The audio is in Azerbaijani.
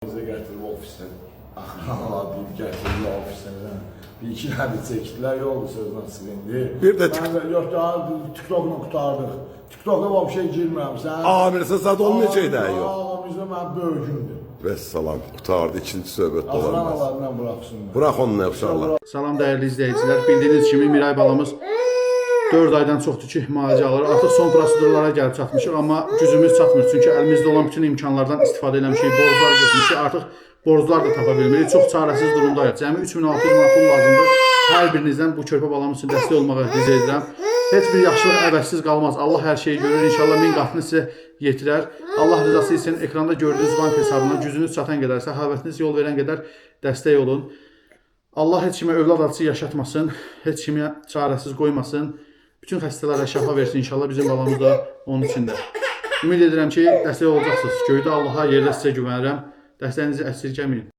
Bize gətirib ofisdən. Axıranlar deyib gətirib ofisdən. Bir iki nəbi çəkdilər, yoldu söz nasıl indi. Bir də yox daha TikTok'la qurtardıq. TikTok'a bir şey girmirəm sən. Amirsə zad olmayacaq yox. Ağamızda mənim böyücümdür. Vəssalam, qutardı ikinci söhbət dolanmaz. Axıranlarından buraxsınlar. Bırax onu inşallah. Salam dəyərli izləyicilər. Bildiyiniz kimi Miray balamız 4 aydan çoxdur ki, müalicə alır. Artıq son prosedurlara gəlib çatmışıq, amma gücümüz çatmır. Çünki əlimizdə olan bütün imkanlardan istifadə eləmişik, borclar getmişik. Artıq borclar da tapa bilmirik. Çox çarəsiz durumdayıq. Cəmi 3600 manat pul lazımdır. Hər birinizdən bu körpə balamız üçün dəstək olmağa rica edirəm. Heç bir yaxşılıq əvəzsiz qalmaz. Allah hər şeyi görür. İnşallah 1000 qatını sizə yetirər. Allah rızası üçün ekranda gördüyünüz bank hesabına gücünüz çatan qədər, səxavətiniz yol verən qədər dəstək olun. Allah heç kimə övlad acısı yaşatmasın, heç kimə çarəsiz qoymasın. Bütün xəstələrə şəfa versin inşallah, bizim balamız da onun içində. Ümid edirəm ki, dəstək olacaqsınız. Göydə Allaha, yerdə sizə güvənirəm. Dəstəyinizi əsirgəməyin.